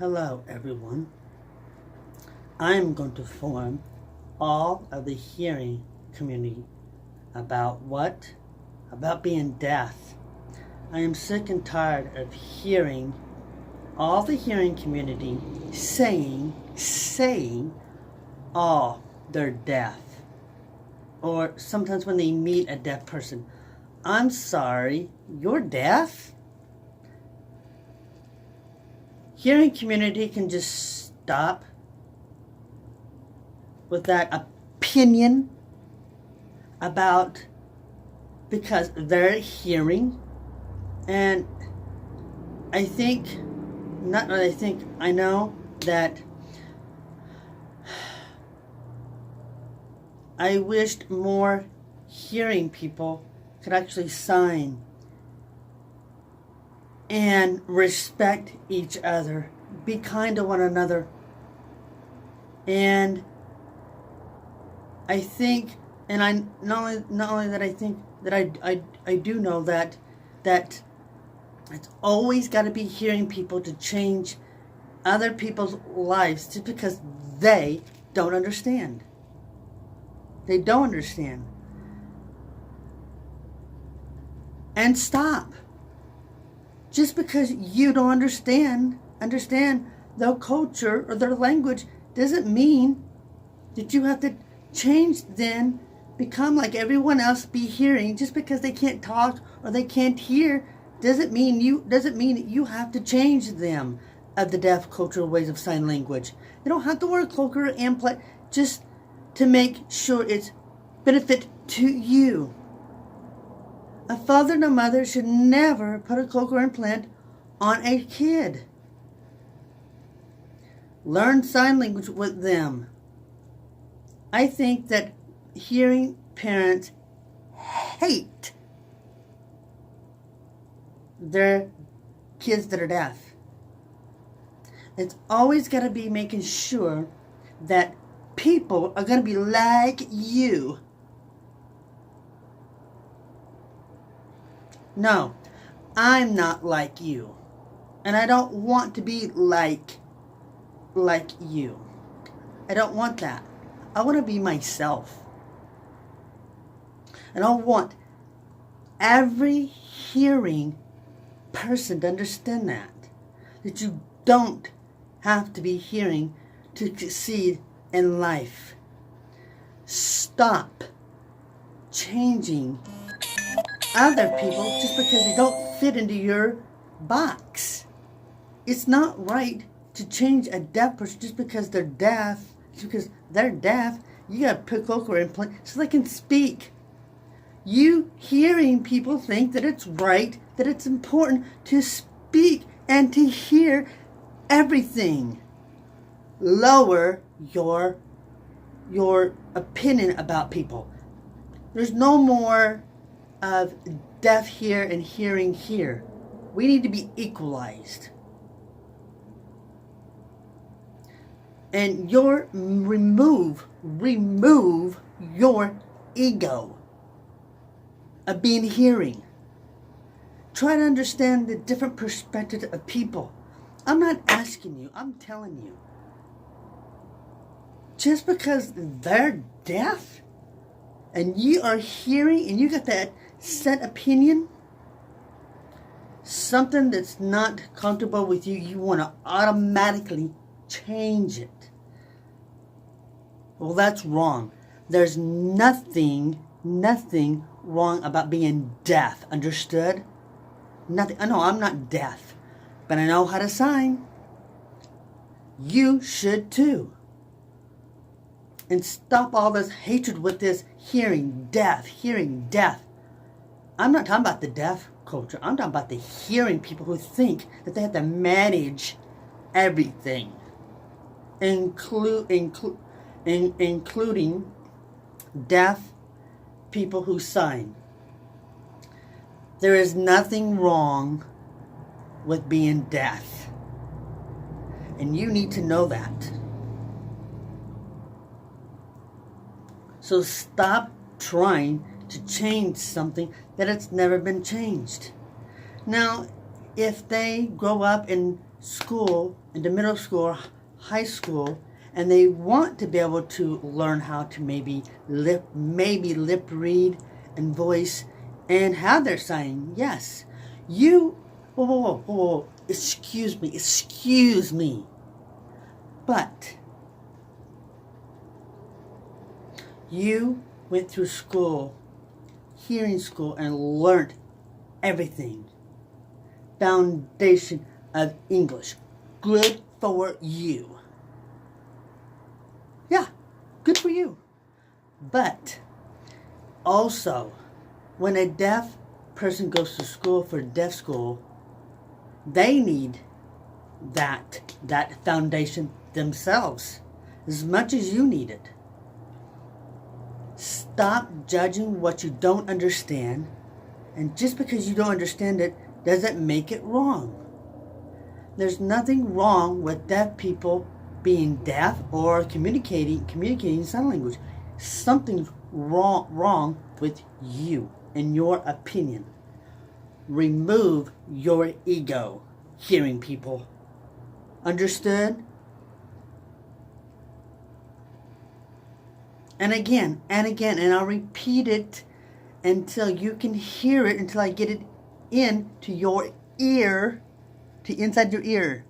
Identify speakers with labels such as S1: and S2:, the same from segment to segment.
S1: Hello, everyone. I'm going to inform all of the hearing community about what? About being deaf. I am sick and tired of hearing all the hearing community saying, oh, they're deaf. Or sometimes when they meet a deaf person, I'm sorry, you're deaf? Hearing community can just stop with that opinion about because they're hearing. And I know that I wished more hearing people could actually sign and respect each other, be kind to one another. And I think, and I not only that I think that I do know that it's always got to be hearing people to change other people's lives just because they don't understand. They don't understand. And stop. Just because you don't understand their culture or their language doesn't mean that you have to change then, become like everyone else, be hearing. Just because they can't talk or they can't hear doesn't mean that you have to change them of the deaf cultural ways of sign language. They don't have to wear a cloak or implant just to make sure it's benefit to you. A father and a mother should never put a cloak or implant on a kid. Learn sign language with them. I think that hearing parents hate their kids that are deaf. It's always got to be making sure that people are going to be like you. No, I'm not like you. And I don't want to be like you. I don't want that. I want to be myself. And I want every hearing person to understand that you don't have to be hearing to succeed in life. Stop changing other people just because they don't fit into your box. It's not right to change a deaf person just because they're deaf. Just because they're deaf, you got to put cloak or implant so they can speak. You hearing people think that it's right, that it's important to speak and to hear everything. Lower your opinion about people. There's no more of deaf here and hearing here. We need to be equalized. And remove your ego of being hearing. Try to understand the different perspectives of people. I'm not asking you, I'm telling you. Just because they're deaf and you are hearing and you got that set opinion, something that's not comfortable with you, you want to automatically change it. Well, that's wrong. There's nothing wrong about being deaf. Understood? Nothing. I know I'm not deaf, but I know how to sign. You should too. And stop all this hatred with this hearing deaf. I'm not talking about the deaf culture. I'm talking about the hearing people who think that they have to manage everything, including deaf people who sign. There is nothing wrong with being deaf. And you need to know that. So stop trying to change something that it's never been changed. Now, if they grow up and school, into middle school or high school, and they want to be able to learn how to maybe lip read and voice and how they're signing. Yes, you. Whoa. Excuse me. But you went through school, hearing school, and learned everything. Foundation of English. Good for you. Yeah, good for you. But also, when a deaf person goes to school for deaf school, they need that foundation themselves as much as you need it. Stop judging what you don't understand, and just because you don't understand it doesn't make it wrong. There's nothing wrong with deaf people being deaf or communicating sign language. Something's wrong with you, in your opinion. Remove your ego, hearing people. Understood? And again, and I'll repeat it until you can hear it, until I get it into your ear, to inside your ear.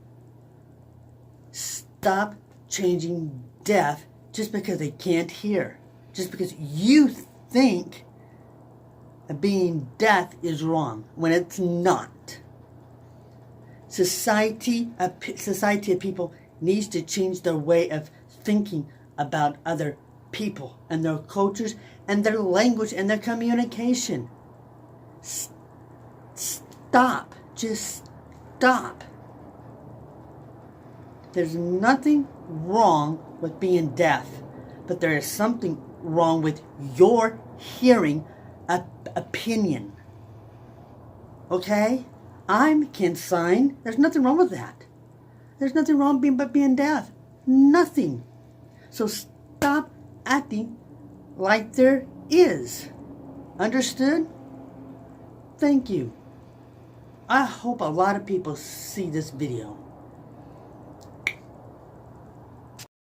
S1: Stop changing deaf just because they can't hear. Just because you think being deaf is wrong when it's not. Society of people needs to change their way of thinking about other people and their cultures and their language and their communication. Stop. Just stop. There's nothing wrong with being deaf, but there is something wrong with your hearing opinion. Okay? I can sign. There's nothing wrong with that. There's nothing wrong with being deaf. Nothing. So stop acting like there is. Understood? Thank you. I hope a lot of people see this video.